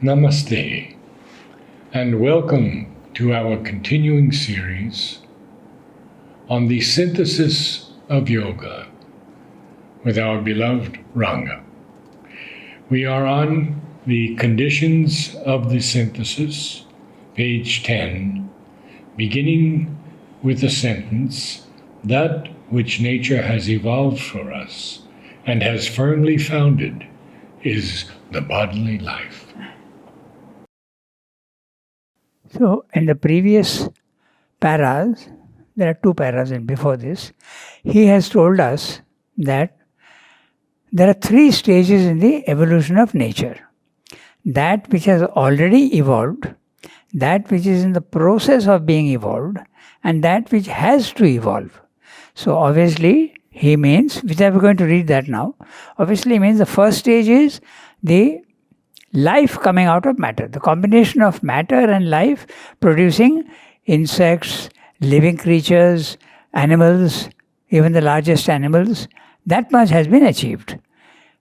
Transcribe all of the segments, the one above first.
Namaste, and welcome to our continuing series on the synthesis of yoga with our beloved Ranga. We are on the conditions of the synthesis, page 10, beginning with the sentence, "That which nature has evolved for us and has firmly founded is the bodily life." So, in the previous paras, there are two paras and before this, he has told us that there are three stages in the evolution of nature. That which has already evolved, that which is in the process of being evolved, and that which has to evolve. So, obviously, he means, which I am going to read that now, obviously means the first stage is the life coming out of matter, the combination of matter and life producing insects, living creatures, animals, even the largest animals, that much has been achieved.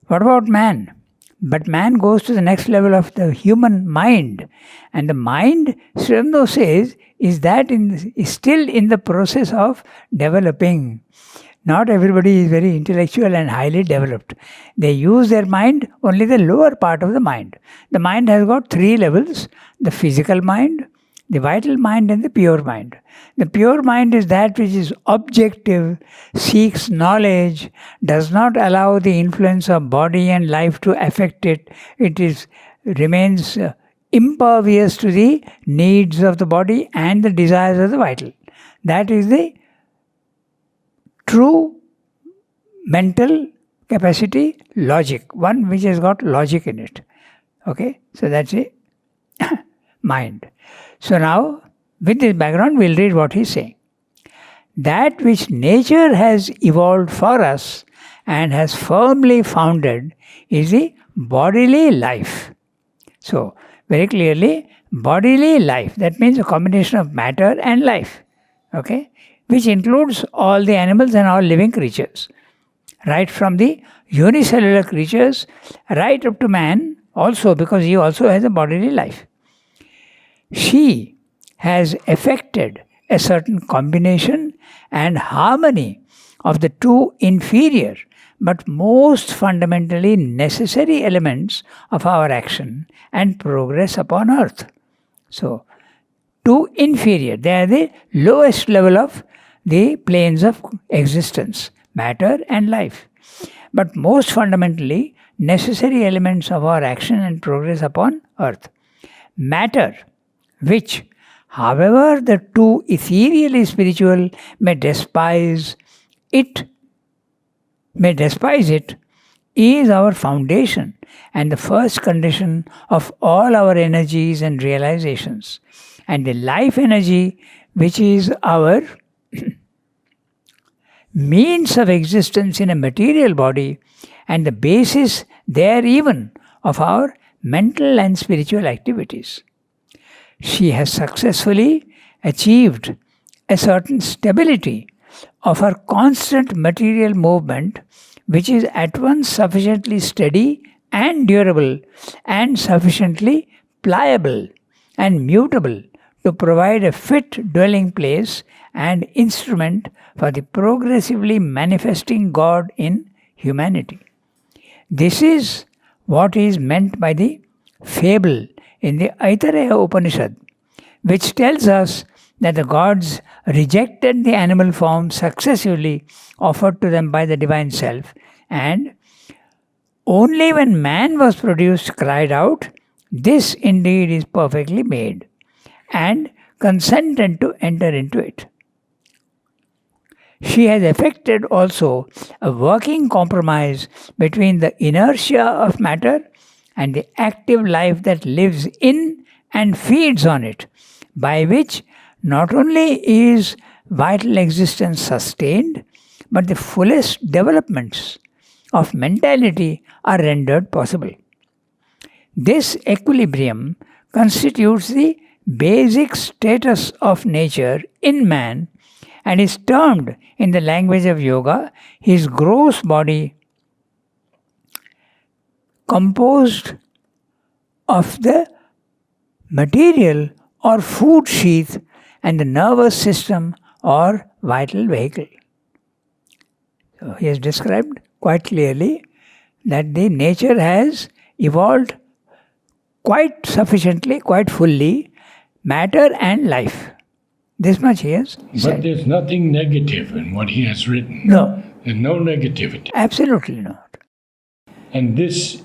What about man? But man goes to the next level of the human mind. And the mind, Sri Aurobindo says, is still in the process of developing. Not everybody is very intellectual and highly developed. They use their mind, only the lower part of the mind. The mind has got three levels: the physical mind, the vital mind, and the pure mind. The pure mind is that which is objective, seeks knowledge, does not allow the influence of body and life to affect it. Remains impervious to the needs of the body and the desires of the vital. That is the true mental capacity, logic, one which has got logic in it. Okay, so that's a mind. So now, with this background, we'll read what he's saying. That which nature has evolved for us and has firmly founded is the bodily life. So, very clearly, bodily life, that means a combination of matter and life. Okay, which includes all the animals and all living creatures. Right from the unicellular creatures, right up to man also, because he also has a bodily life. She has effected a certain combination and harmony of the two inferior but most fundamentally necessary elements of our action and progress upon earth. So, two inferior, they are the lowest level of the planes of existence, matter and life, but most fundamentally necessary elements of our action and progress upon earth. Matter, which, however the two ethereally spiritual may despise it, is our foundation and the first condition of all our energies and realizations. And the life energy, which is our means of existence in a material body and the basis there even of our mental and spiritual activities. She has successfully achieved a certain stability of her constant material movement, which is at once sufficiently steady and durable and sufficiently pliable and mutable to provide a fit dwelling place and instrument for the progressively manifesting God in humanity. This is what is meant by the fable in the Aitareya Upanishad, which tells us that the gods rejected the animal form successively offered to them by the Divine Self, and only when man was produced cried out, "This indeed is perfectly made," and consented to enter into it. She has effected also a working compromise between the inertia of matter and the active life that lives in and feeds on it, by which not only is vital existence sustained, but the fullest developments of mentality are rendered possible. This equilibrium constitutes the basic status of nature in man and is termed, in the language of yoga, his gross body composed of the material or food sheath and the nervous system or vital vehicle. So he has described quite clearly that the nature has evolved quite sufficiently, quite fully, matter and life. This much he has said. But there's nothing negative in what he has written. No, There's no negativity. absolutely not. And this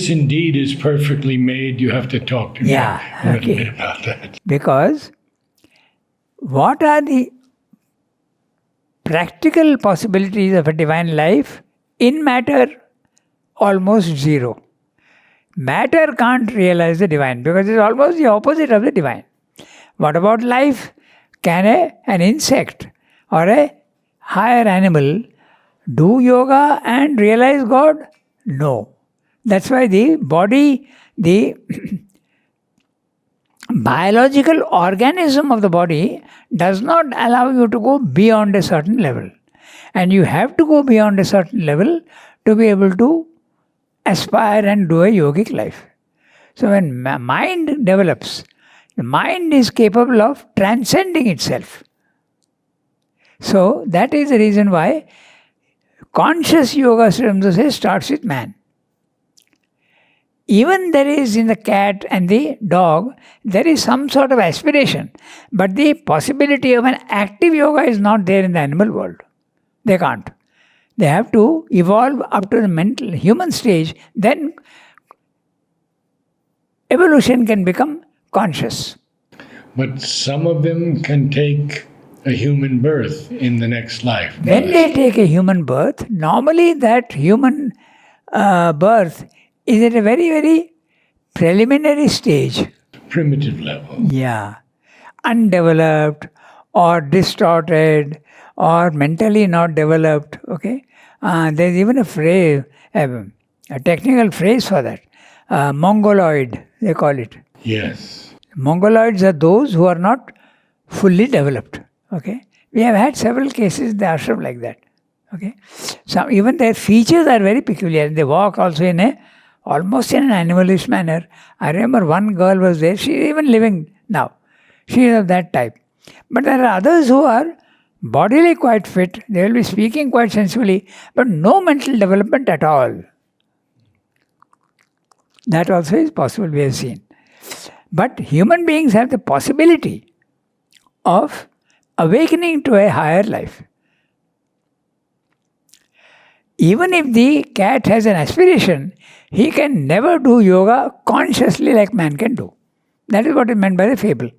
indeed is perfectly made. You have to talk to me a little bit about that. Because what are the practical possibilities of a divine life? In matter, almost zero. Matter can't realize the divine because it's almost the opposite of the divine. What about life? Can an insect or a higher animal do yoga and realize God? No. That's why the body, the biological organism of the body does not allow you to go beyond a certain level. And you have to go beyond a certain level to be able to aspire and do a yogic life. So when mind develops, the mind is capable of transcending itself. So that is the reason why conscious yoga, Sri Aurobindo says, starts with man. Even there is in the cat and the dog, there is some sort of aspiration. But the possibility of an active yoga is not there in the animal world. They can't. They have to evolve up to the mental human stage, then evolution can become conscious. But some of them can take a human birth in the next life. When they take a human birth, normally that human birth is at a very, very preliminary stage. Primitive level. Yeah. Undeveloped or distorted or mentally not developed. Okay. There's even a phrase, a technical phrase for that. Mongoloid, they call it. Yes. Mongoloids are those who are not fully developed. Okay. We have had several cases in the ashram like that. Okay. So even their features are very peculiar. They walk also in almost in an animalish manner. I remember one girl was there. She is even living now. She is of that type. But there are others who are bodily quite fit. They will be speaking quite sensibly, but no mental development at all. That also is possible, we have seen. But human beings have the possibility of awakening to a higher life. Even if the cat has an aspiration, he can never do yoga consciously like man can do. That is what is meant by the fable.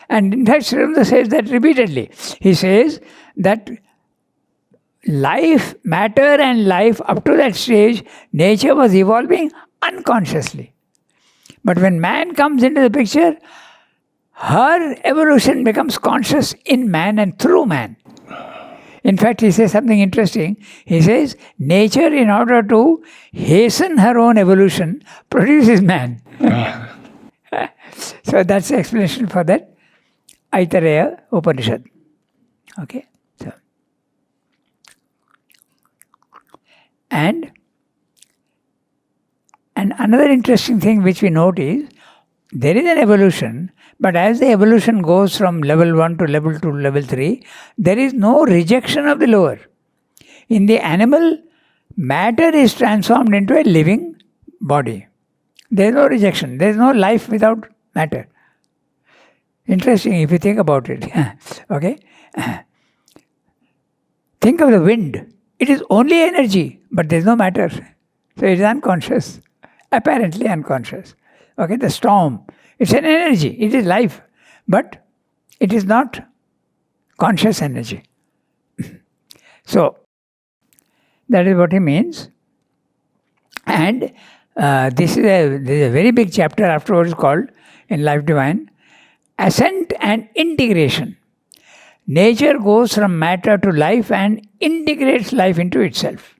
And in fact, Sri Aurobindo says that repeatedly. He says that life, matter and life up to that stage, nature was evolving unconsciously. But when man comes into the picture, her evolution becomes conscious in man and through man. In fact, he says something interesting. He says, nature, in order to hasten her own evolution, produces man. So that's the explanation for that Aitareya Upanishad. Okay? So. And another interesting thing which we note is, there is an evolution, but as the evolution goes from level 1 to level 2 to level 3, there is no rejection of the lower. In the animal, matter is transformed into a living body. There is no rejection. There is no life without matter. Interesting if you think about it. Okay? Think of the wind. It is only energy, but there is no matter. So it is unconscious. Apparently unconscious. Okay, the storm. It's an energy. It is life. But it is not conscious energy. So, that is what he means. And this is a very big chapter afterwards called, in Life Divine, Ascent and Integration. Nature goes from matter to life and integrates life into itself.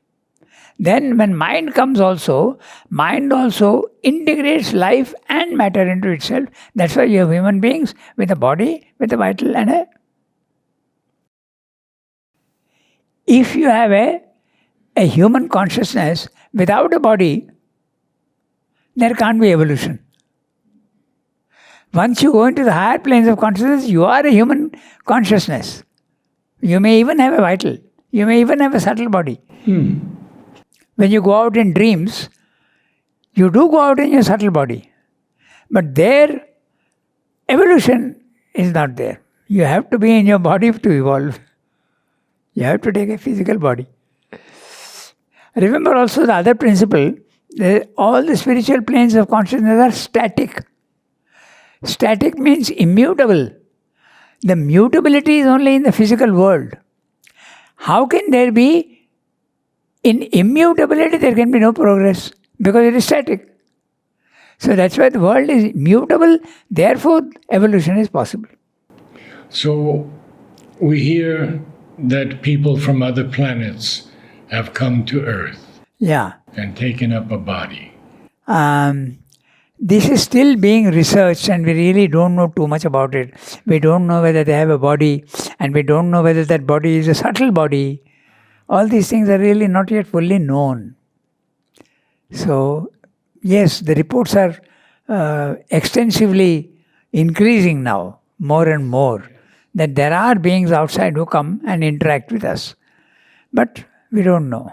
Then when mind comes also, mind also integrates life and matter into itself. That's why you have human beings with a body, with a vital and a... If you have a human consciousness without a body, there can't be evolution. Once you go into the higher planes of consciousness, you are a human consciousness. You may even have a vital. You may even have a subtle body. When you go out in dreams, you do go out in your subtle body. But there, evolution is not there. You have to be in your body to evolve. You have to take a physical body. Remember also the other principle, all the spiritual planes of consciousness are static. Static means immutable. The mutability is only in the physical world. How can there be, in immutability there can be no progress, because it is static. So that's why the world is mutable, therefore evolution is possible. So we hear that people from other planets have come to Earth and taken up a body. This is still being researched and we really don't know too much about it. We don't know whether they have a body and we don't know whether that body is a subtle body. All these things are really not yet fully known. So, yes, the reports are extensively increasing now, more and more, that there are beings outside who come and interact with us. But we don't know.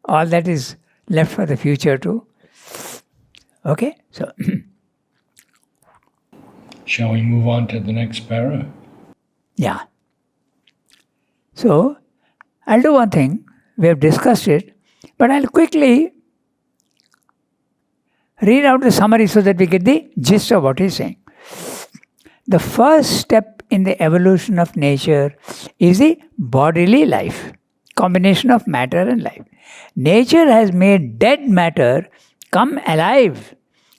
All that is left for the future too. Okay, so shall we move on to the next para? Yeah. So I'll do one thing. We have discussed it, but I'll quickly read out the summary so that we get the gist of what he's saying. The first step in the evolution of nature is the bodily life, combination of matter and life. Nature has made dead matter come alive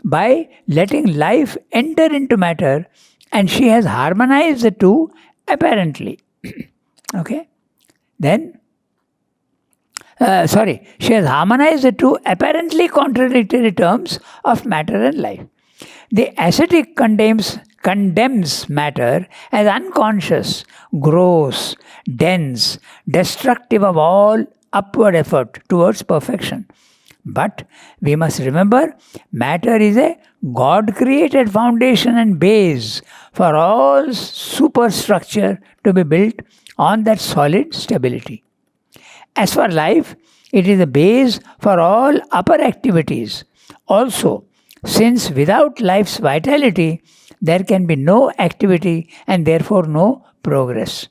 by letting life enter into matter, and she has harmonized the two apparently. Okay? Then, she has harmonized the two apparently contradictory terms of matter and life. The ascetic condemns matter as unconscious, gross, dense, destructive of all upward effort towards perfection. But we must remember, matter is a God-created foundation and base for all superstructure to be built on that solid stability. As for life, it is a base for all upper activities. Also, since without life's vitality, there can be no activity and therefore no progress.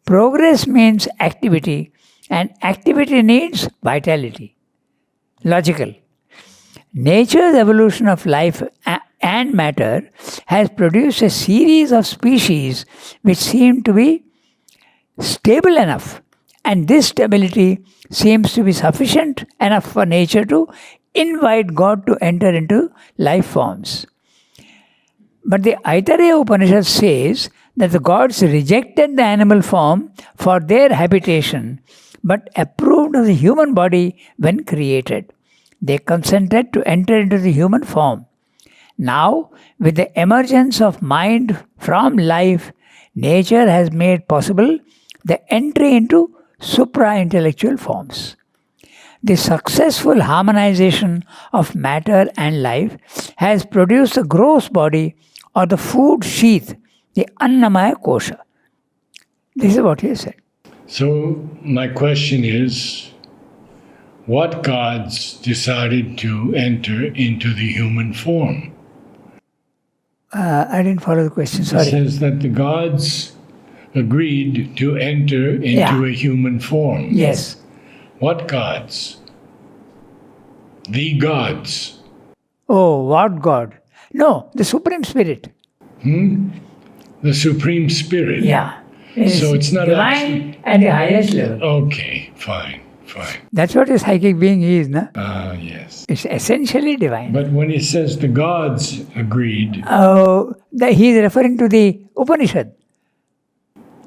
Progress means activity, and activity needs vitality. Logical. Nature's evolution of life and matter has produced a series of species which seem to be stable enough, and this stability seems to be sufficient enough for nature to invite God to enter into life forms. But the Aitareya Upanishad says that the gods rejected the animal form for their habitation, but approved of the human body when created. They consented to enter into the human form. Now, with the emergence of mind from life, nature has made possible the entry into supra-intellectual forms. The successful harmonization of matter and life has produced the gross body or the food sheath, the Annamaya Kosha. This is what he said. So, my question is, what gods decided to enter into the human form? I didn't follow the question, sorry. It says that the gods agreed to enter into a human form. Yes. What gods? The gods. Oh, what God? No, the Supreme Spirit. The Supreme Spirit. Yeah. So it's not divine at the highest level. Okay, fine. That's what a psychic being is, no? Yes. It's essentially divine. But when he says the gods agreed... he is referring to the Upanishad.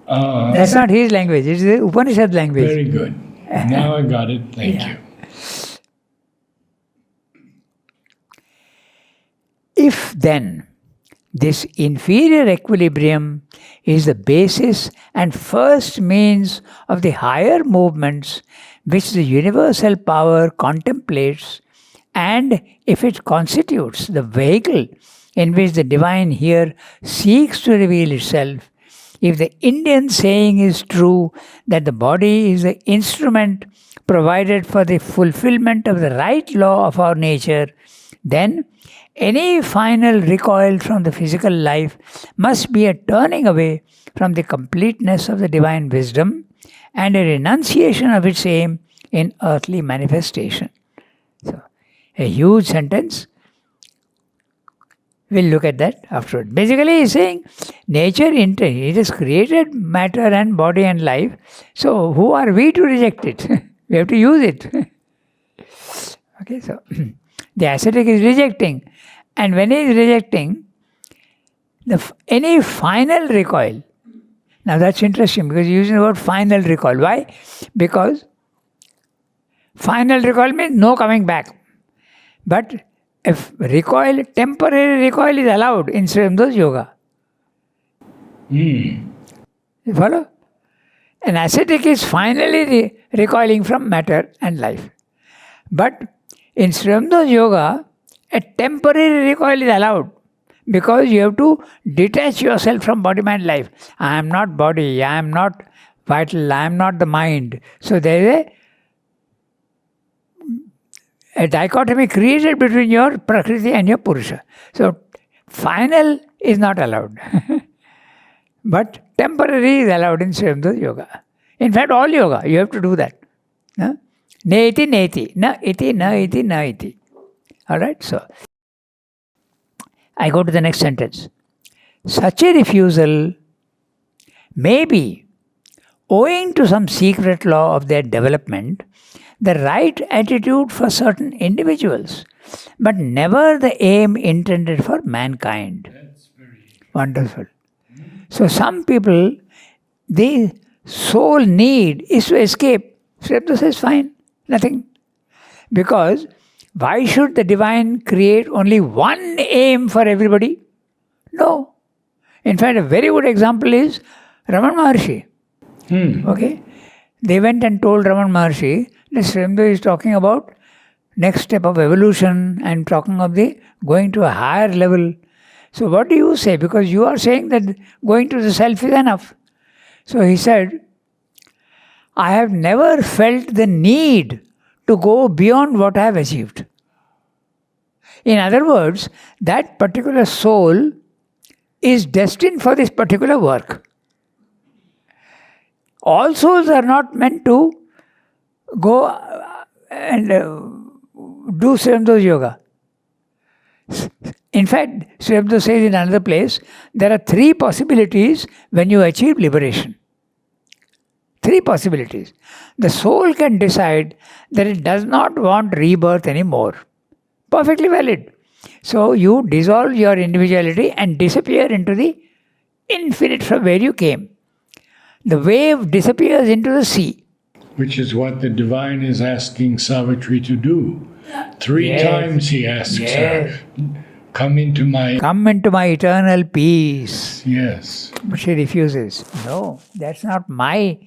That's not his language, it's the Upanishad language. Very good. Now I got it. Thank you. If then this inferior equilibrium is the basis and first means of the higher movements which the universal power contemplates, and if it constitutes the vehicle in which the divine here seeks to reveal itself, if the Indian saying is true that the body is the instrument provided for the fulfillment of the right law of our nature, then any final recoil from the physical life must be a turning away from the completeness of the divine wisdom and a renunciation of its aim in earthly manifestation. So, a huge sentence. We'll look at that afterward. Basically, he's saying nature, it has created matter and body and life. So, who are we to reject it? We have to use it. Okay, so the ascetic is rejecting. And when he is rejecting, any final recoil. Now, that's interesting because he's using the word final recoil. Why? Because final recoil means no coming back. But if temporary recoil is allowed in Sri Ramdas Yoga. You follow? An ascetic is finally recoiling from matter and life. But in Sri Ramdas Yoga, a temporary recoil is allowed because you have to detach yourself from body, mind, life. I am not body, I am not vital, I am not the mind. So there is a dichotomy created between your Prakriti and your Purusha. So, final is not allowed. But temporary is allowed in Sri Ramdas Yoga. In fact, all yoga, you have to do that. Neti, neti. Na iti, na iti, na iti. Alright, so I go to the next sentence. Such a refusal may be, owing to some secret law of their development, the right attitude for certain individuals, but never the aim intended for mankind. That's very wonderful. So some people, the sole need is to escape. Sri Ramdas says fine, nothing. Because why should the divine create only one aim for everybody? No. In fact, a very good example is Ramana Maharshi. Okay? They went and told Ramana Maharshi that Sri Ramdas is talking about next step of evolution and talking of the going to a higher level. So what do you say? Because you are saying that going to the self is enough. So he said, I have never felt the need to go beyond what I have achieved. In other words, that particular soul is destined for this particular work. All souls are not meant to go and do Sri Ramdas Yoga. In fact, Sri Ramdas says in another place, there are 3 possibilities when you achieve liberation. 3 possibilities. The soul can decide that it does not want rebirth anymore. Perfectly valid. So you dissolve your individuality and disappear into the infinite from where you came. The wave disappears into the sea. Which is what the divine is asking Savitri to do. 3 times he asks her, come into my eternal peace. Yes. But she refuses. No, that's not my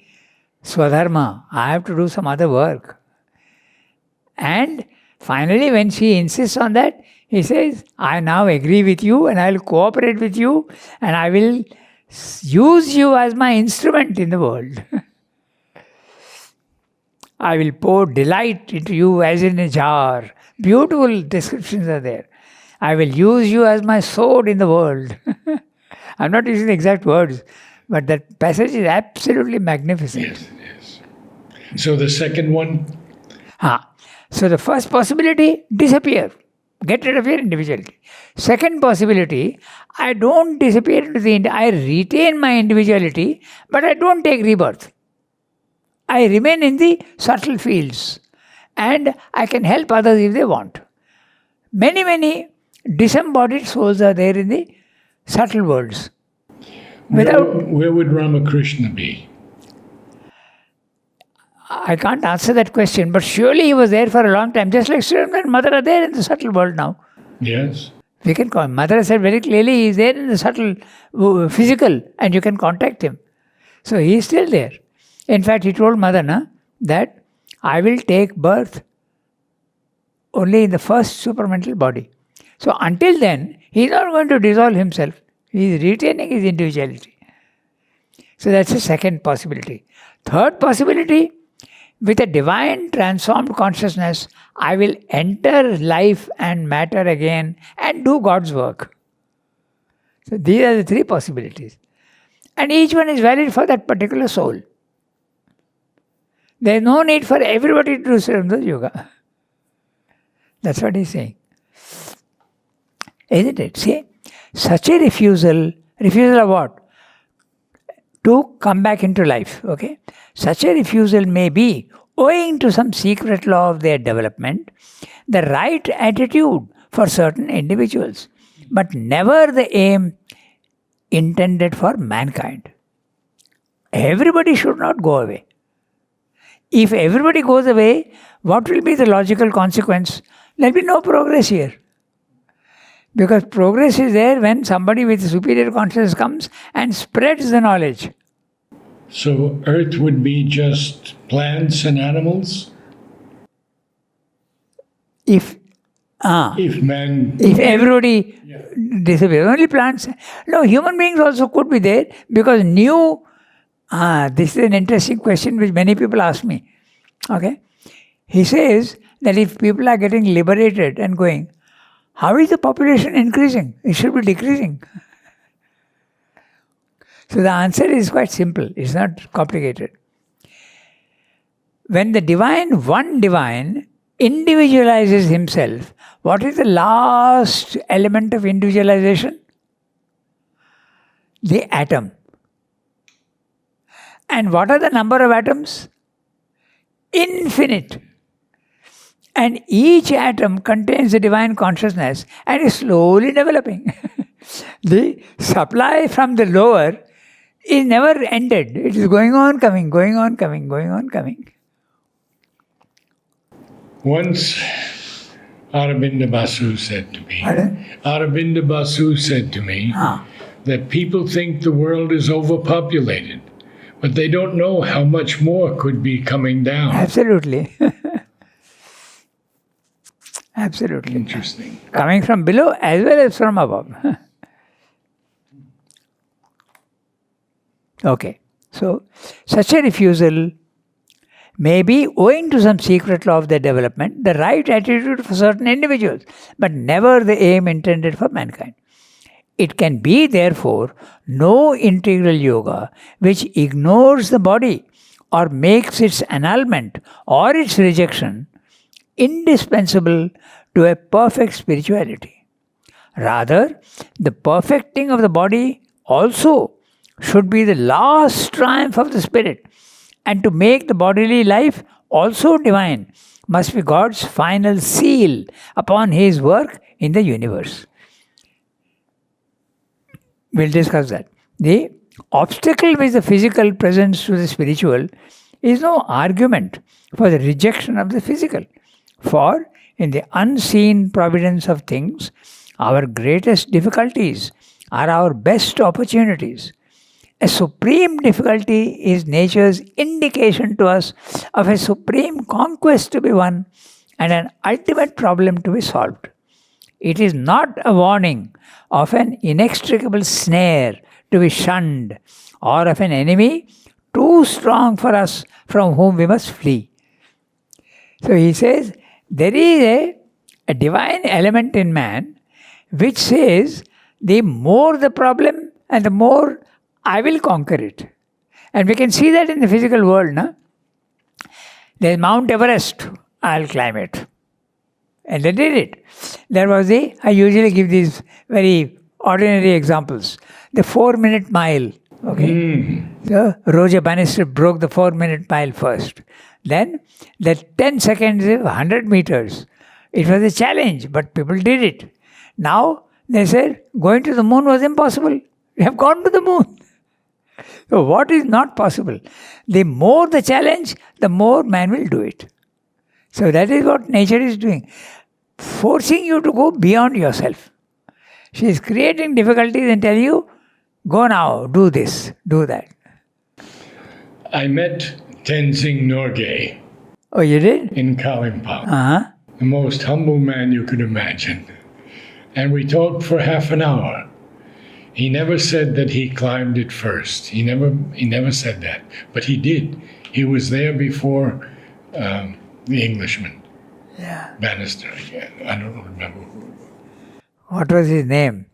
Swadharma. I have to do some other work. And finally, when she insists on that, he says, I now agree with you and I will cooperate with you and I will use you as my instrument in the world. I will pour delight into you as in a jar. Beautiful descriptions are there. I will use you as my sword in the world. I'm not using the exact words, but that passage is absolutely magnificent. Yes, yes. So the second one? So the first possibility, disappear. Get rid of your individuality. Second possibility, I don't disappear into the I retain my individuality, but I don't take rebirth. I remain in the subtle fields and I can help others if they want. Many, many disembodied souls are there in the subtle worlds. Where would Ramakrishna be? I can't answer that question, but surely he was there for a long time, just like Sri Ramdas and Mother are there in the subtle world now. Yes. We can call him. Mother said very clearly he is there in the subtle physical and you can contact him. So he is still there. In fact, he told Mother that I will take birth only in the first supramental body. So until then, he is not going to dissolve himself. He is retaining his individuality. So that's the second possibility. Third possibility, with a divine transformed consciousness, I will enter life and matter again and do God's work. So these are the three possibilities. And each one is valid for that particular soul. There is no need for everybody to do Surrender Yoga. That's what he's saying. Isn't it? See, such a refusal of what? To come back into life. Okay? Such a refusal may be, owing to some secret law of their development, the right attitude for certain individuals, but never the aim intended for mankind. Everybody should not go away. If everybody goes away, what will be the logical consequence? There will be no progress here. Because progress is there when somebody with superior consciousness comes and spreads the knowledge. So Earth would be just plants and animals? If everybody disappears, only plants. No, human beings also could be there because this is an interesting question which many people ask me. Okay, he says that if people are getting liberated and going, how is the population increasing? It should be decreasing. So the answer is quite simple. It's not complicated. When the one divine, individualizes himself, what is the last element of individualization? The atom. And what are the number of atoms? Infinite. And each atom contains the divine consciousness and is slowly developing. The supply from the lower is never ended. It is going on, coming, going on, coming, going on, coming. Once Aurobindo Basu said to me, that people think the world is overpopulated, but they don't know how much more could be coming down. Absolutely. Absolutely. Interesting. Coming from below as well as from above. Okay. So, such a refusal may be, owing to some secret law of their development, the right attitude for certain individuals, but never the aim intended for mankind. It can be, therefore, no integral yoga which ignores the body or makes its annulment or its rejection indispensable to a perfect spirituality. Rather, the perfecting of the body also should be the last triumph of the spirit, and to make the bodily life also divine must be God's final seal upon His work in the universe. We'll discuss that. The obstacle which the physical presents to the spiritual is no argument for the rejection of the physical. For in the unseen providence of things, our greatest difficulties are our best opportunities. A supreme difficulty is nature's indication to us of a supreme conquest to be won and an ultimate problem to be solved. It is not a warning of an inextricable snare to be shunned or of an enemy too strong for us from whom we must flee. So he says, there is a divine element in man which says, the more the problem and the more I will conquer it. And we can see that in the physical world. No? There is Mount Everest, I'll climb it. And they did it. There was I usually give these very ordinary examples. The 4-minute mile. Okay. So Roger Bannister broke the 4-minute mile first. Then the 10 seconds, 100 meters. It was a challenge, but people did it. Now they said going to the moon was impossible. We have gone to the moon. So what is not possible? The more the challenge, the more man will do it. So that is what nature is doing. Forcing you to go beyond yourself. She is creating difficulties and tell you, go now, do this, do that. I met Tenzing Norgay. Oh, you did? In Kalimpong. the most humble man you could imagine. And we talked for half an hour. He never said that he climbed it first. He never said that. But he did. He was there before the Englishman. Yeah. Bannister. Yeah, I don't remember who. What was his name?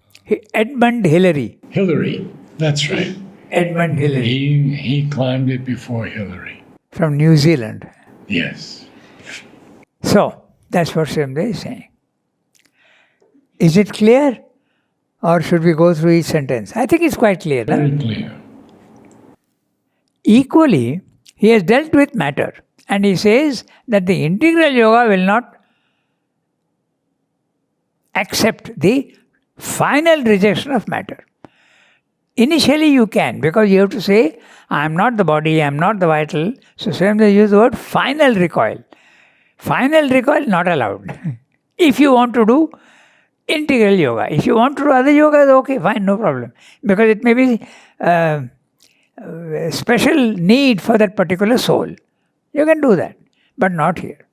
Edmund Hillary. Hillary. That's right. Edmund Hillary. He climbed it before Hillary. From New Zealand. Yes. So, that's what Srimde is saying. Is it clear? Or should we go through each sentence? I think it's quite clear. Very No? clear. Equally, he has dealt with matter. And he says that the integral yoga will not accept the final rejection of matter. Initially you can, because you have to say, I am not the body, I am not the vital. So Srimde used the word final recoil. Final recoil not allowed. If you want to do integral yoga. If you want to do other yoga, okay, fine, no problem. Because it may be special need for that particular soul. You can do that, but not here.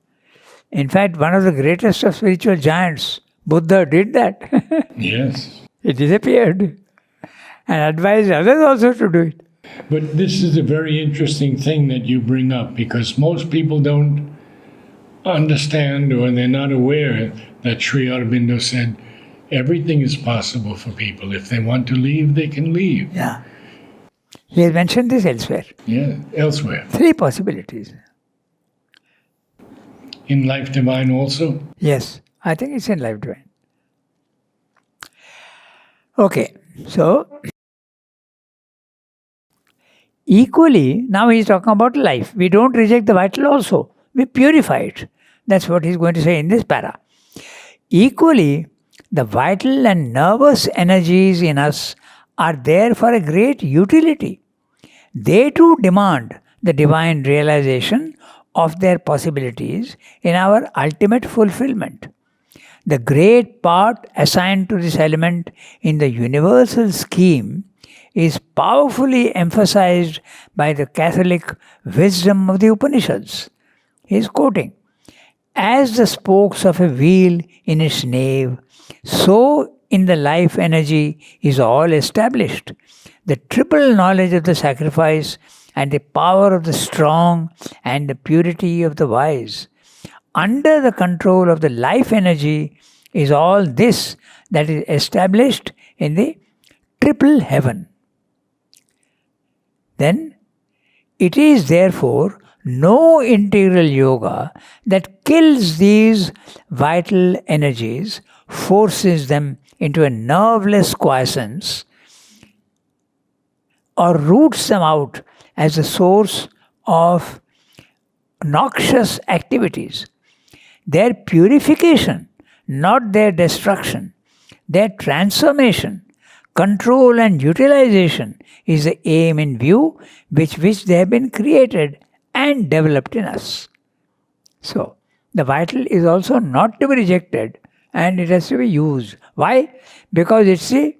In fact, one of the greatest of spiritual giants, Buddha, did that. Yes. He disappeared and advised others also to do it. But this is a very interesting thing that you bring up, because most people don't understand, or they're not aware that Sri Aurobindo said everything is possible for people. If they want to leave, they can leave. Yeah. He has mentioned this elsewhere. Yeah, elsewhere. 3 possibilities. In Life Divine also? Yes, I think it's in Life Divine. Okay, so equally, now he's talking about life. We don't reject the vital also. We purify it. That's what he's going to say in this para. Equally, the vital and nervous energies in us are there for a great utility. They too demand the divine realization of their possibilities in our ultimate fulfillment. The great part assigned to this element in the universal scheme is powerfully emphasized by the Catholic wisdom of the Upanishads. He is quoting, as the spokes of a wheel in its nave, so in the life energy is all established. The triple knowledge of the sacrifice and the power of the strong and the purity of the wise. Under the control of the life energy is all this that is established in the triple heaven. Then, it is therefore no integral yoga that kills these vital energies, forces them into a nerveless quiescence, or roots them out as a source of noxious activities. Their purification, not their destruction, their transformation, control and utilization is the aim in view with which they have been created and developed in us. So, the vital is also not to be rejected and it has to be used. Why? Because it's the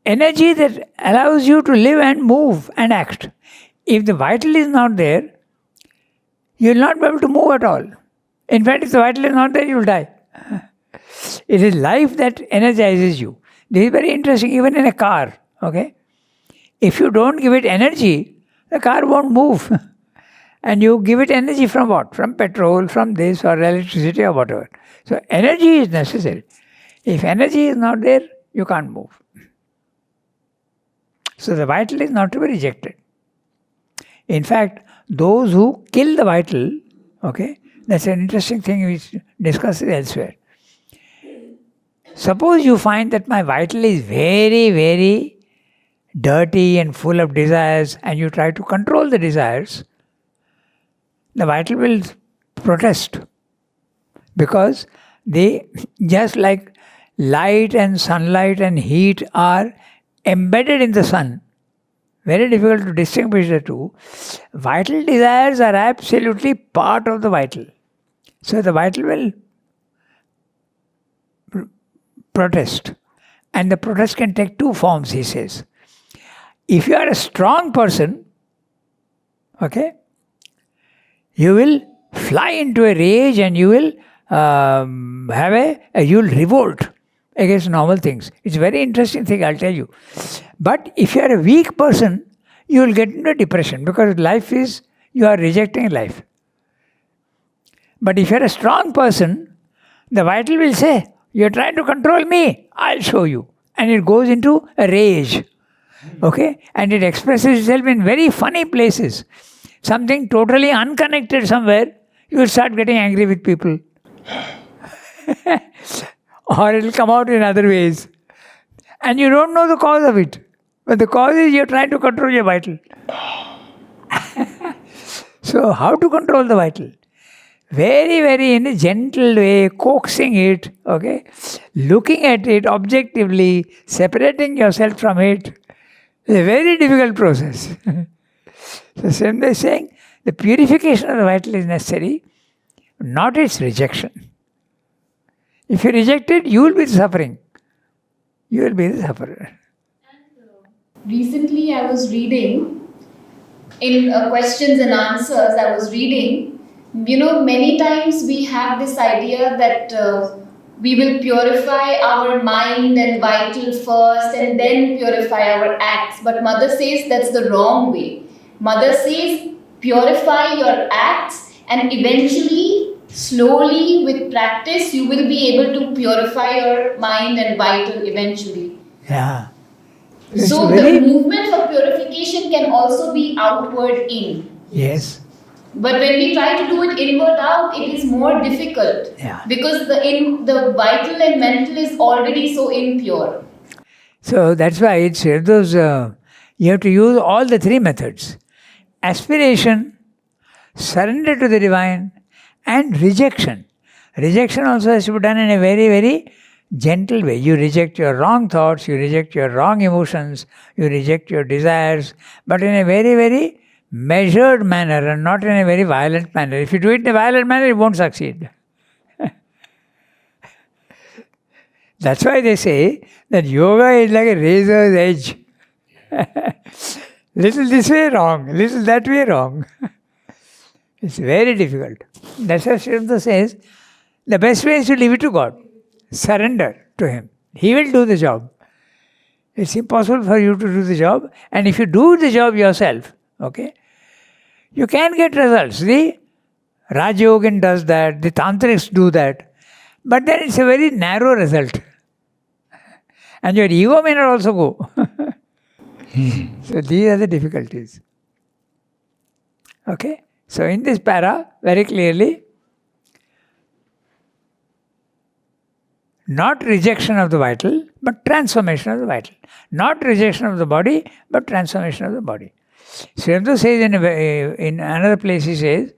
energy that allows you to live and move and act. If the vital is not there, you will not be able to move at all. In fact, if the vital is not there, you will die. It is life that energizes you. This is very interesting, even in a car. Okay? If you don't give it energy, the car won't move. And you give it energy from what? From petrol, from this, or electricity, or whatever. So energy is necessary. If energy is not there, you can't move. So the vital is not to be rejected. In fact, those who kill the vital, okay, that's an interesting thing we discussed elsewhere. Suppose you find that my vital is very, very dirty and full of desires, and you try to control the desires, the vital will protest. Because they, just like light and sunlight and heat are embedded in the sun, very difficult to distinguish the two, vital desires are absolutely part of the vital. So the vital will protest. And the protest can take 2 forms, he says. If you are a strong person, okay, you will fly into a rage and you will you'll revolt against normal things. It's a very interesting thing, I'll tell you. But if you are a weak person, you will get into depression because you are rejecting life. But if you are a strong person, the vital will say, you're trying to control me, I'll show you. And it goes into a rage. Okay? And it expresses itself in very funny places. Something totally unconnected somewhere, you will start getting angry with people. Or it will come out in other ways. And you don't know the cause of it. But the cause is you're trying to control your vital. So how to control the vital? Very, very in a gentle way, coaxing it, okay? Looking at it objectively, separating yourself from it. It's a very difficult process. So same way saying, the purification of the vital is necessary, not its rejection. If you reject it, you will be suffering. You will be the sufferer. Recently I was reading, in questions and answers I was reading, many times we have this idea that we will purify our mind and vital first and then purify our acts. But Mother says that's the wrong way. Mother says purify your acts and eventually, slowly with practice, you will be able to purify your mind and vital eventually. Yeah. So the movement for purification can also be outward in. Yes. But when we try to do it inward out, it is more difficult. Yeah. Because the vital and mental is already so impure. So that's why it's those. You have to use all the three methods: aspiration, surrender to the divine, and rejection. Rejection also has to be done in a very, very gentle way. You reject your wrong thoughts, you reject your wrong emotions, you reject your desires, but in a very, very measured manner and not in a very violent manner. If you do it in a violent manner, it won't succeed. That's why they say that yoga is like a razor's edge. Little this way wrong, little that way wrong. It's very difficult. That's why Srimata says, the best way is to leave it to God. Surrender to Him. He will do the job. It's impossible for you to do the job. And if you do the job yourself, okay, you can get results. The Raj Yogin does that, the Tantrics do that. But then it's a very narrow result. And your ego may not also go. So these are the difficulties. Okay? So in this para, very clearly, not rejection of the vital, but transformation of the vital. Not rejection of the body, but transformation of the body. Srimata says in another place, he says,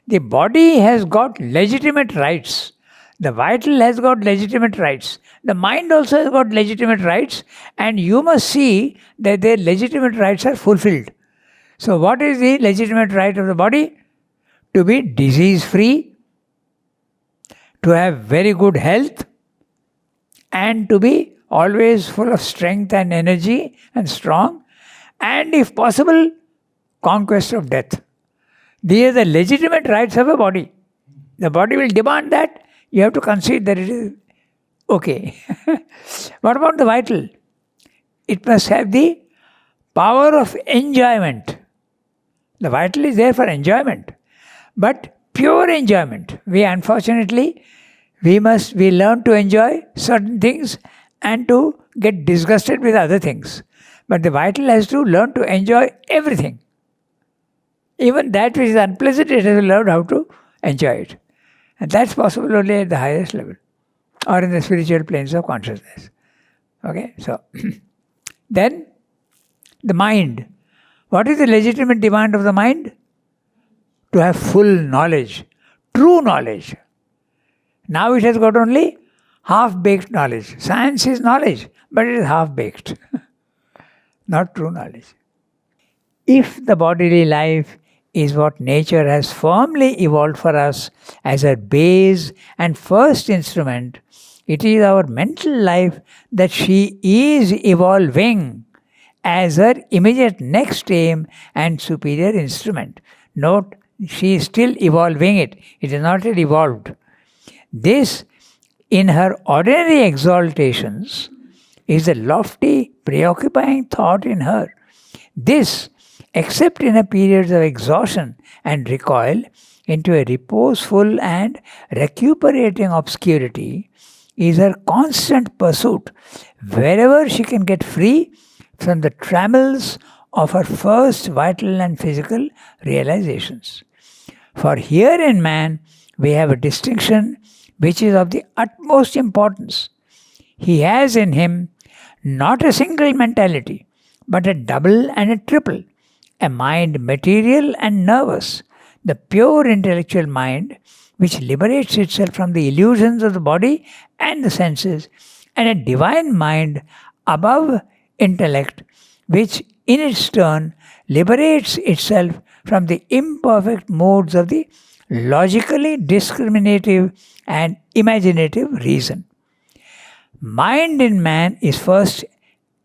the body has got legitimate rights. The vital has got legitimate rights. The mind also has got legitimate rights, and you must see that their legitimate rights are fulfilled. So what is the legitimate right of the body? To be disease-free, to have very good health, and to be always full of strength and energy and strong, and if possible, conquest of death. These are the legitimate rights of a body. The body will demand that. You have to concede that it is okay. What about the vital? It must have the power of enjoyment. The vital is there for enjoyment, but pure enjoyment. We unfortunately, we learn to enjoy certain things and to get disgusted with other things. But the vital has to learn to enjoy everything. Even that which is unpleasant, it has to learn how to enjoy it. And that's possible only at the highest level or in the spiritual planes of consciousness. Okay, so then the mind. What is the legitimate demand of the mind? To have full knowledge, true knowledge. Now it has got only half-baked knowledge. Science is knowledge, but it is half-baked, not true knowledge. If the bodily life is what nature has firmly evolved for us as a base and first instrument, it is our mental life that she is evolving as her immediate next aim and superior instrument. Note She is still evolving it. It is not yet evolved. This, in her ordinary exaltations, is a lofty, preoccupying thought in her. This, except in her periods of exhaustion and recoil into a reposeful and recuperating obscurity, is her constant pursuit wherever she can get free from the trammels of her first vital and physical realizations. For here in man, we have a distinction which is of the utmost importance. He has in him not a single mentality, but a double and a triple, a mind material and nervous, the pure intellectual mind which liberates itself from the illusions of the body and the senses, and a divine mind above intellect which in its turn liberates itself from the imperfect modes of the logically discriminative and imaginative reason. Mind in man is first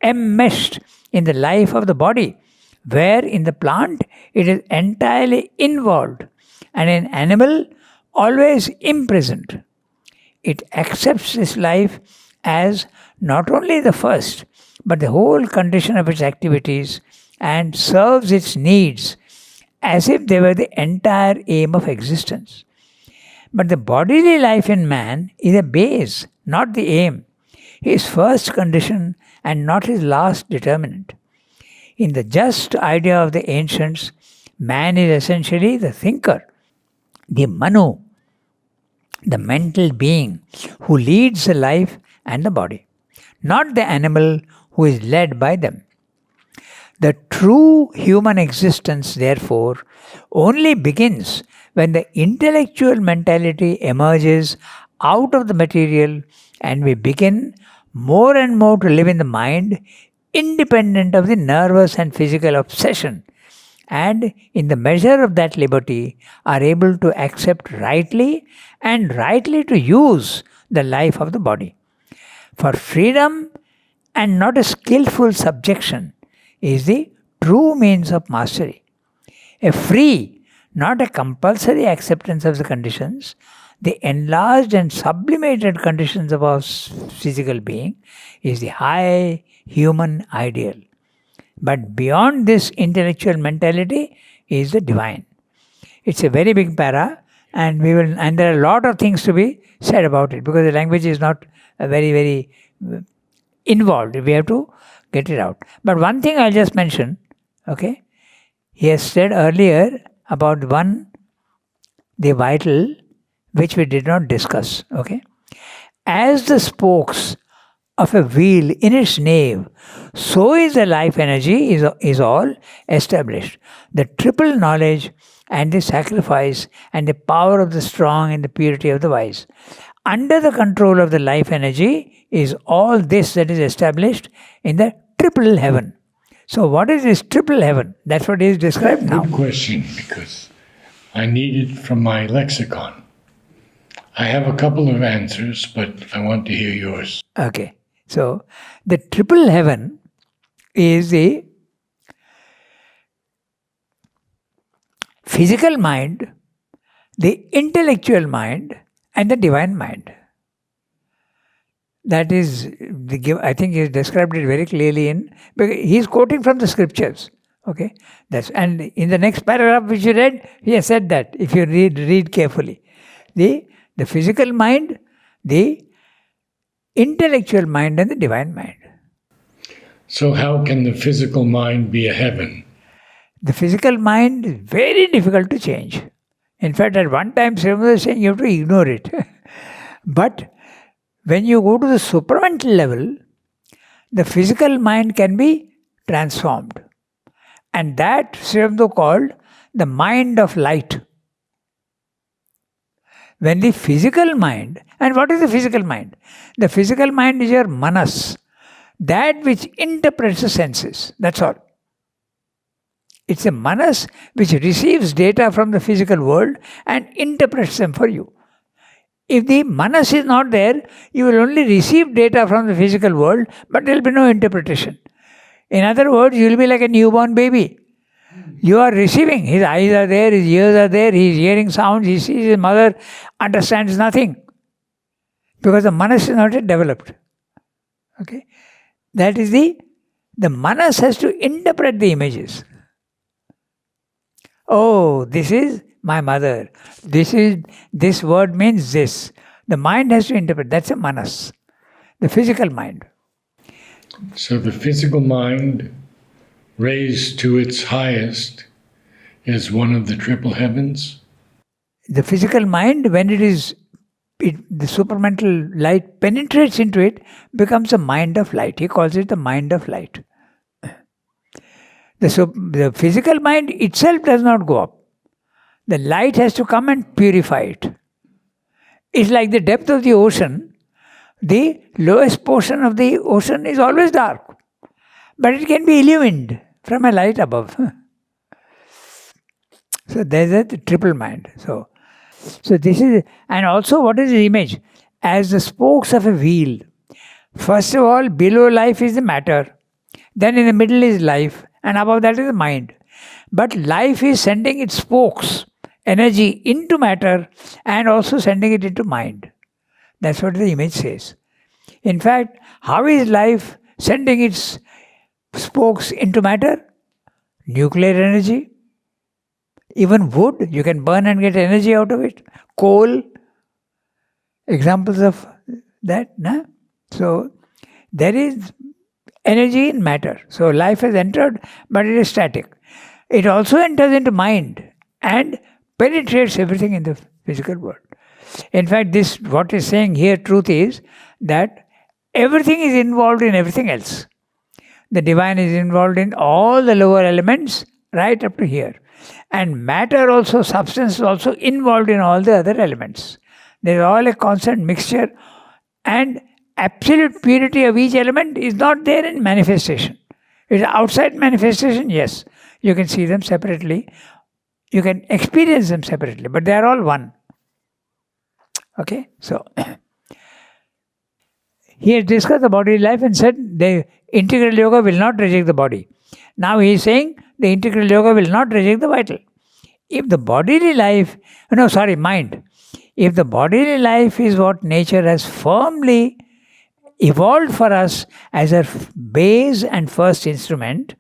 enmeshed in the life of the body, where in the plant it is entirely involved, and in animal always imprisoned. It accepts this life as not only the first, but the whole condition of its activities, and serves its needs as if they were the entire aim of existence. But the bodily life in man is a base, not the aim, his first condition and not his last determinant. In the just idea of the ancients, man is essentially the thinker, the Manu, the mental being who leads the life and the body, not the animal who is led by them. The true human existence, therefore, only begins when the intellectual mentality emerges out of the material and we begin more and more to live in the mind, independent of the nervous and physical obsession, and in the measure of that liberty are able to accept rightly and rightly to use the life of the body. For freedom and not a skillful subjection is the true means of mastery. A free, not a compulsory acceptance of the conditions, the enlarged and sublimated conditions of our physical being, is the high human ideal. But beyond this intellectual mentality is the divine. It's a very big para, and there are a lot of things to be said about it because the language is not very involved. We have to get it out. But one thing I'll just mention, okay? He has said earlier about the vital, which we did not discuss, okay? As the spokes of a wheel in its nave, so is the life energy is all established. The triple knowledge and the sacrifice and the power of the strong and the purity of the wise. Under the control of the life energy is all this that is established in the triple heaven. So what is this triple heaven? That's what is described now. Good question, because I need it from my lexicon. I have a couple of answers, but I want to hear yours. Okay. So the triple heaven is the physical mind, the intellectual mind, and the divine mind. That is, I think he described it very clearly because he's quoting from the scriptures. Okay, and in the next paragraph which you read, he has said that if you read carefully, the physical mind, the intellectual mind, and the divine mind. So how can the physical mind be a heaven? The physical mind is very difficult to change. In fact, at one time, Sri was saying you have to ignore it. But when you go to the supramental level, the physical mind can be transformed. And that Sri called the mind of light. When the physical mind, and what is the physical mind? The physical mind is your manas, that which interprets the senses. That's all. It's a manas which receives data from the physical world and interprets them for you. If the manas is not there, you will only receive data from the physical world, but there will be no interpretation. In other words, you will be like a newborn baby. You are receiving. His eyes are there, his ears are there, he is hearing sounds, he sees his mother, understands nothing. Because the manas is not yet developed. Okay? That is the manas has to interpret the images. Oh, this is my mother. This word means this. The mind has to interpret. That's a manas. The physical mind. So the physical mind, raised to its highest, is one of the triple heavens? The physical mind, when the supramental light penetrates into it, becomes a mind of light. He calls it the mind of light. The physical mind itself does not go up. The light has to come and purify it. It's like the depth of the ocean. The lowest portion of the ocean is always dark, but it can be illumined from a light above. So there's a triple mind. So this is, and also what is the image? As the spokes of a wheel. First of all, below life is the matter. Then in the middle is life, and above that is the mind. But life is sending its spokes, energy into matter, and also sending it into mind. That's what the image says. In fact, how is life sending its spokes into matter? Nuclear energy. Even wood, you can burn and get energy out of it. Coal, examples of that. No? So, there is energy in matter. So, life has entered, but it is static. It also enters into mind and penetrates everything in the physical world. In fact, what is saying here, truth is that everything is involved in everything else. The divine is involved in all the lower elements right up to here. And matter also, substance is also involved in all the other elements. There is all a constant mixture, and absolute purity of each element is not there in manifestation. It is outside manifestation, yes. You can see them separately. You can experience them separately, but they are all one. Okay, so he has discussed the bodily life and said the integral yoga will not reject the body. Now he is saying the integral yoga will not reject the vital. If the bodily life, mind. If the bodily life is what nature has firmly evolved for us as a base and first instrument,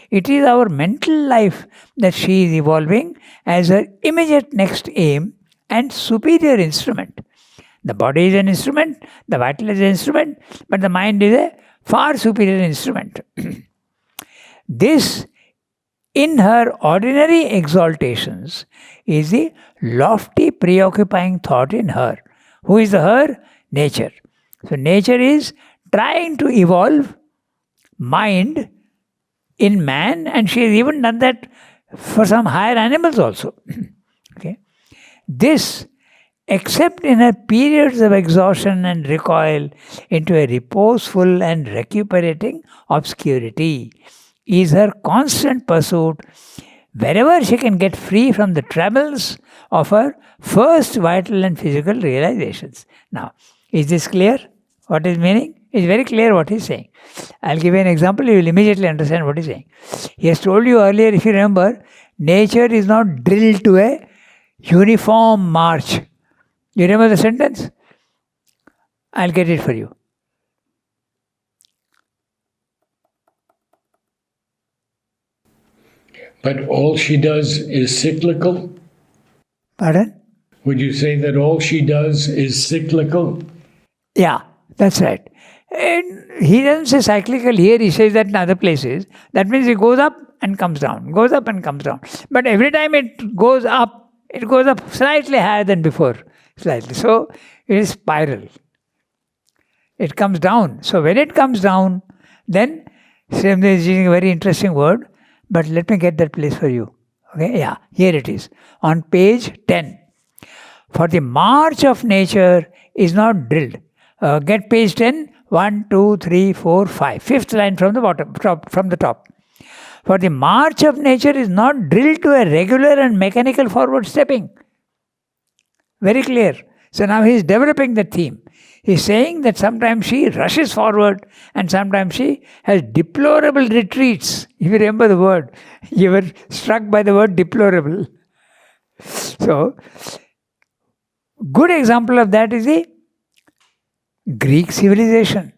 it is our mental life that she is evolving as her immediate next aim and superior instrument. The body is an instrument, the vital is an instrument, but the mind is a far superior instrument. This, in her ordinary exaltations, is the lofty preoccupying thought in her. Who is the her? Nature. So nature is trying to evolve mind in man, and she has even done that for some higher animals also. Okay. This, except in her periods of exhaustion and recoil into a reposeful and recuperating obscurity, is her constant pursuit wherever she can get free from the troubles of her first vital and physical realizations. Now, is this clear? What is meaning? It's very clear what he's saying. I'll give you an example, you will immediately understand what he's saying. He has told you earlier, if you remember, nature is not drilled to a uniform march. You remember the sentence? I'll get it for you. But all she does is cyclical? Pardon? Would you say that all she does is cyclical? Yeah, that's right. And he doesn't say cyclical here, he says that in other places. That means it goes up and comes down, goes up and comes down. But every time it goes up slightly higher than before. Slightly. So it is spiral. It comes down. So when it comes down, then Srimad is using a very interesting word, but let me get that place for you. Okay, yeah, here it is. On page 10. For the march of nature is not drilled. Get page 10. 1, 2, 3, 4, 5. Fifth line from the bottom, from the top. For the march of nature is not drilled to a regular and mechanical forward stepping. Very clear. So now he's developing the theme. He's saying that sometimes she rushes forward and sometimes she has deplorable retreats. If you remember the word, you were struck by the word deplorable. So, good example of that is the Greek civilization.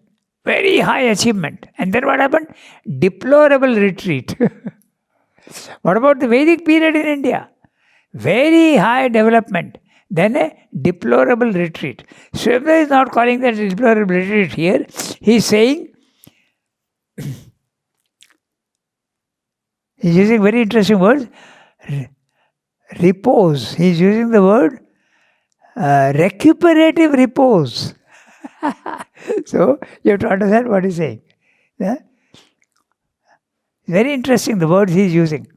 Very high achievement. And then what happened? Deplorable retreat. What about the Vedic period in India? Very high development. Then a deplorable retreat. Srila is not calling that deplorable retreat here. He is saying, he is using very interesting words. Repose. He is using the word recuperative repose. So, you have to understand what he is saying. Yeah? Very interesting, the words he is using.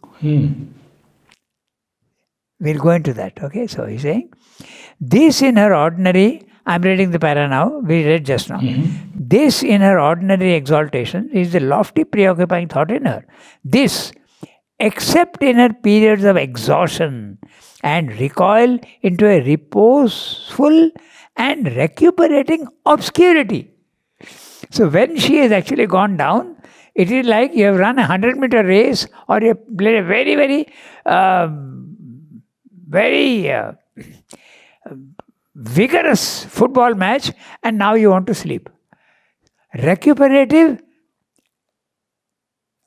We'll go into that. Okay, so he's saying, this in her ordinary, I'm reading the para now, we read just now. This in her ordinary exaltation is the lofty preoccupying thought in her. This, except in her periods of exhaustion and recoil into a reposeful and recuperating obscurity. So when she has actually gone down, it is like you have run a 100-meter race or you have played a very, very vigorous football match and now you want to sleep. Recuperative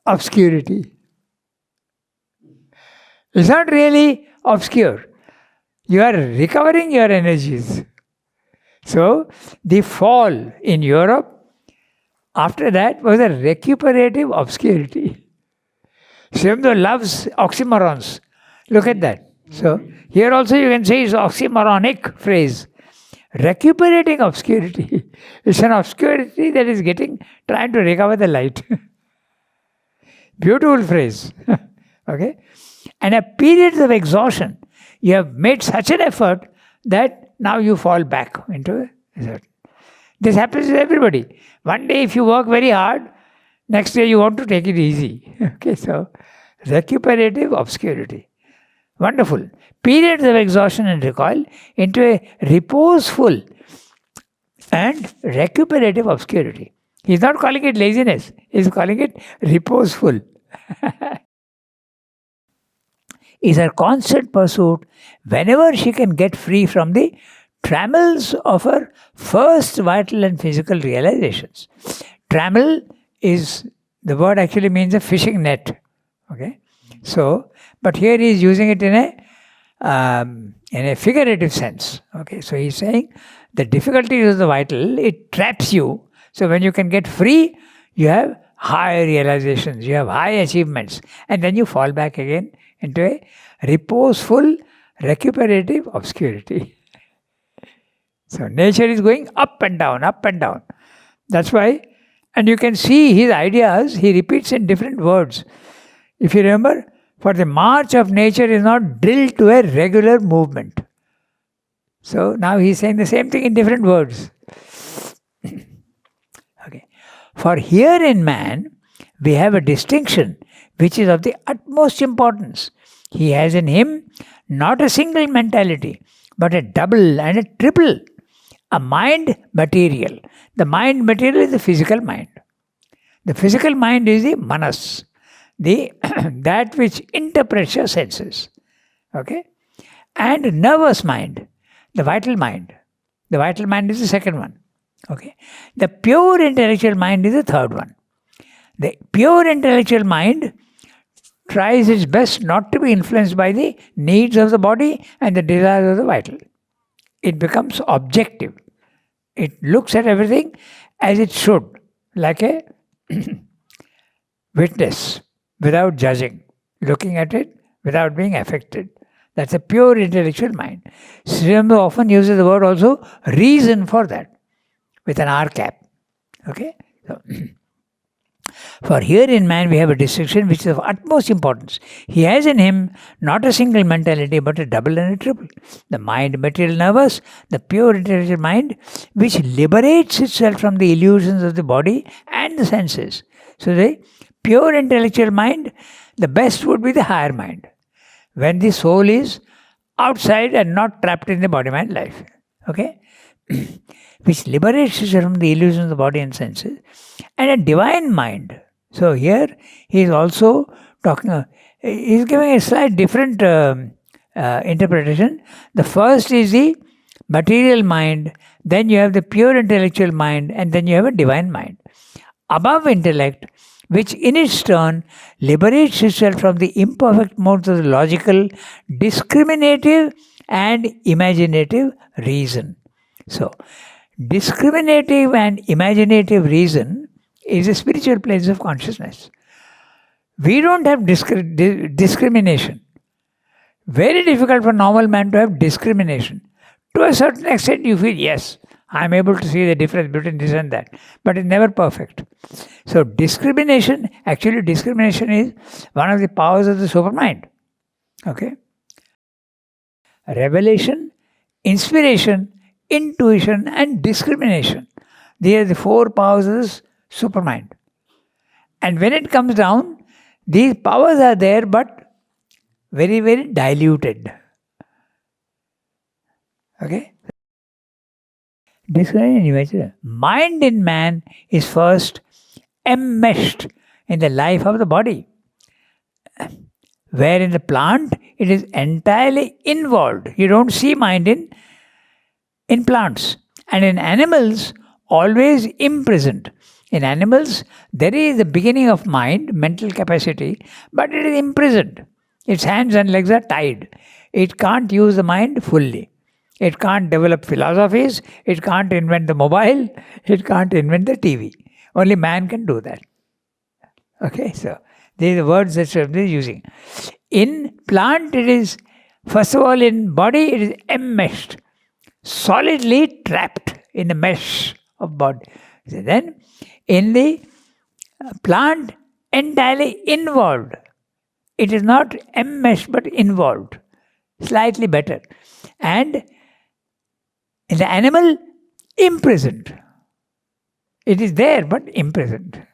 obscurity. It's not really obscure. You are recovering your energies. So, the fall in Europe after that was a recuperative obscurity. Srimdo loves oxymorons. Look at that. So, here also you can say it's oxymoronic phrase. Recuperating obscurity. It's an obscurity that is trying to recover the light. Beautiful phrase. Okay? And at periods of exhaustion, you have made such an effort that now you fall back into it. This happens to everybody. One day if you work very hard, next day you want to take it easy. Okay, so recuperative obscurity. Wonderful. Periods of exhaustion and recoil into a reposeful and recuperative obscurity. He's not calling it laziness. He's calling it reposeful. Is her constant pursuit whenever she can get free from the trammels of her first vital and physical realizations. Trammel is, the word actually means a fishing net. Okay? So, but here he is using it in a figurative sense. Okay? So he is saying the difficulties of the vital, it traps you. So when you can get free, you have high realizations, you have high achievements, and then you fall back again into a reposeful, recuperative obscurity. So nature is going up and down, up and down. That's why, and you can see his ideas, he repeats in different words. If you remember, for the march of nature is not drilled to a regular movement. So now he's saying the same thing in different words. Okay. For here in man, we have a distinction which is of the utmost importance. He has in him not a single mentality, but a double and a triple. A mind material. The mind material is the physical mind. The physical mind is the manas, that which interprets your senses. Okay? And nervous mind, the vital mind. The vital mind is the second one. Okay? The pure intellectual mind is the third one. The pure intellectual mind tries its best not to be influenced by the needs of the body and the desires of the vital. It becomes objective. It looks at everything as it should, like a witness, without judging, looking at it without being affected. That's a pure intellectual mind. Srimdo often uses the word also reason for that, with an R cap. Okay? So, for here in man we have a distinction which is of utmost importance. He has in him not a single mentality but a double and a triple. The mind, material, nervous, the pure intellectual mind which liberates itself from the illusions of the body and the senses. So the pure intellectual mind, the best would be the higher mind. When the soul is outside and not trapped in the body-mind life. Okay? Which liberates itself from the illusions of the body and senses, and a divine mind. So here he is also talking, he is giving a slight different interpretation. The first is the material mind, then you have the pure intellectual mind, and then you have a divine mind. Above intellect, which in its turn liberates itself from the imperfect modes of the logical, discriminative, and imaginative reason. So, discriminative and imaginative reason is a spiritual place of consciousness. We don't have discrimination. Very difficult for normal man to have discrimination. To a certain extent, you feel, yes, I am able to see the difference between this and that, but it's never perfect. So, discrimination is one of the powers of the supermind. Okay? Revelation, inspiration, intuition, and discrimination. These are the four powers of the supermind. And when it comes down, these powers are there, but very, very diluted. Okay? Mind in man is first enmeshed in the life of the body, where in the plant it is entirely involved. You don't see mind in plants. And in animals, always imprisoned. In animals, there is the beginning of mind, mental capacity, but it is imprisoned. Its hands and legs are tied. It can't use the mind fully. It can't develop philosophies. It can't invent the mobile. It can't invent the TV. Only man can do that. Okay, so these are the words that Shabda is using. In plant, it is, first of all, in body, it is enmeshed, solidly trapped in the mesh of body. So then, in the plant, entirely involved. It is not enmeshed but involved. Slightly better. And in the animal, imprisoned. It is there but imprisoned.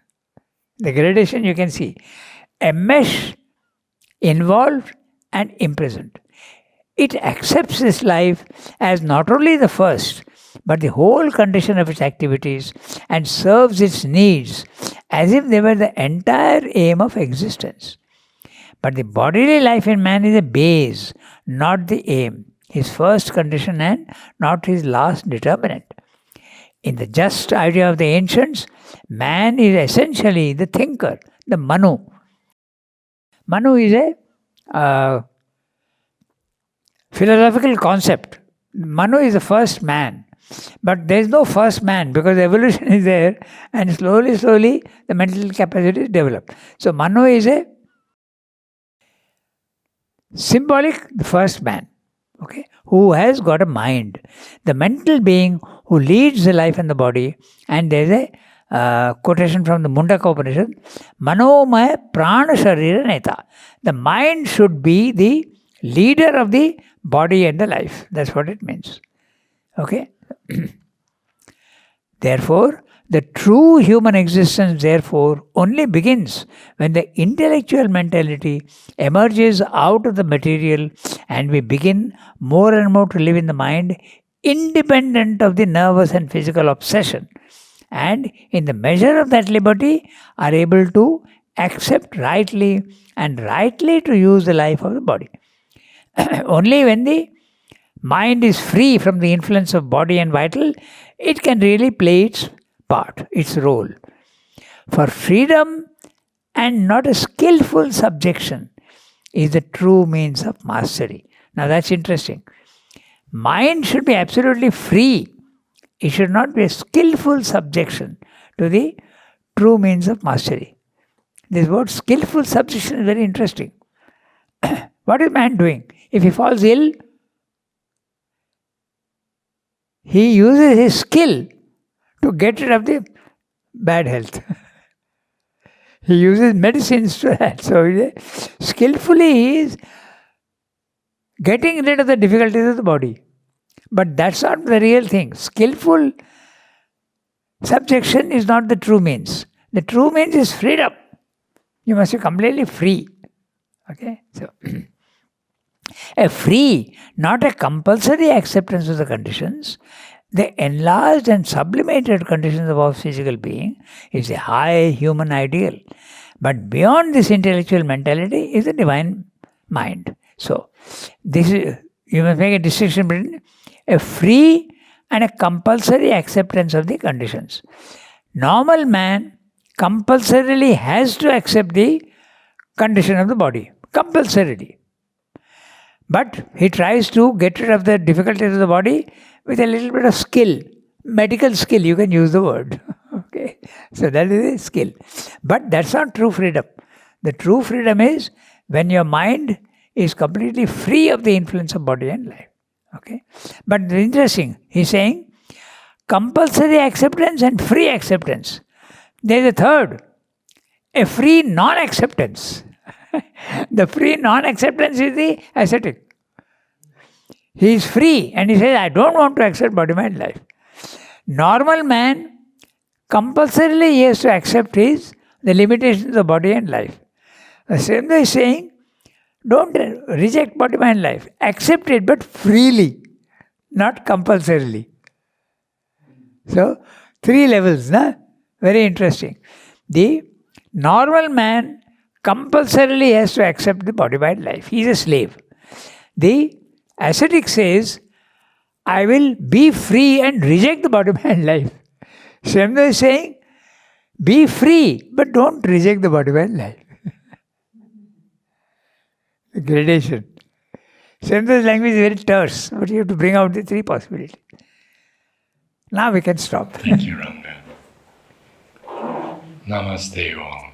The gradation you can see. Enmeshed, involved, and imprisoned. It accepts this life as not only the first, but the whole condition of its activities, and serves its needs as if they were the entire aim of existence. But the bodily life in man is a base, not the aim, his first condition and not his last determinant. In the just idea of the ancients, man is essentially the thinker, the Manu. Manu is a philosophical concept. Manu is the first man. But there is no first man because evolution is there and slowly the mental capacity is developed. So Manu is a symbolic, the first man, okay, who has got a mind. The mental being who leads the life and the body. And there is a quotation from the Mundaka Upanishad, Manomaya Prana Sharira Neta. The mind should be the leader of the body and the life. That's what it means. Okay? Therefore, the true human existence, therefore, only begins when the intellectual mentality emerges out of the material and we begin more and more to live in the mind, independent of the nervous and physical obsession. And in the measure of that liberty, are able to accept rightly and rightly to use the life of the body. Only when the mind is free from the influence of body and vital, it can really play its part, its role. For freedom and not a skillful subjection is the true means of mastery. Now that's interesting. Mind should be absolutely free. It should not be a skillful subjection to the true means of mastery. This word skillful subjection is very interesting. What is man doing? If he falls ill, he uses his skill to get rid of the bad health. He uses medicines to that. So skillfully he is getting rid of the difficulties of the body. But that's not the real thing. Skillful subjection is not the true means. The true means is freedom. You must be completely free. Okay? So A free, not a compulsory acceptance of the conditions, the enlarged and sublimated conditions of our physical being is a high human ideal. But beyond this intellectual mentality is the divine mind. So, this is, you must make a distinction between a free and a compulsory acceptance of the conditions. Normal man compulsorily has to accept the condition of the body. Compulsorily. But he tries to get rid of the difficulties of the body with a little bit of skill. Medical skill, you can use the word. Okay. So that is a skill. But that's not true freedom. The true freedom is when your mind is completely free of the influence of body and life. Okay. But it's interesting. He's saying compulsory acceptance and free acceptance. There's a third. A free non-acceptance. The free non-acceptance is the ascetic. He is free and he says, I don't want to accept body, mind, life. Normal man, compulsorily he has to accept the limitations of body and life. The same way is saying, don't reject body, mind, life. Accept it, but freely, not compulsorily. So, 3 levels, na? Very interesting. The normal man compulsorily has to accept the body, mind, life. He is a slave. The ascetic says, I will be free and reject the body, mind, life. Same way saying, be free, but don't reject the body, mind, life. The gradation. Same way language is very terse, but you have to bring out the 3 possibilities. Now we can stop. Thank you, Ranga. Namaste all.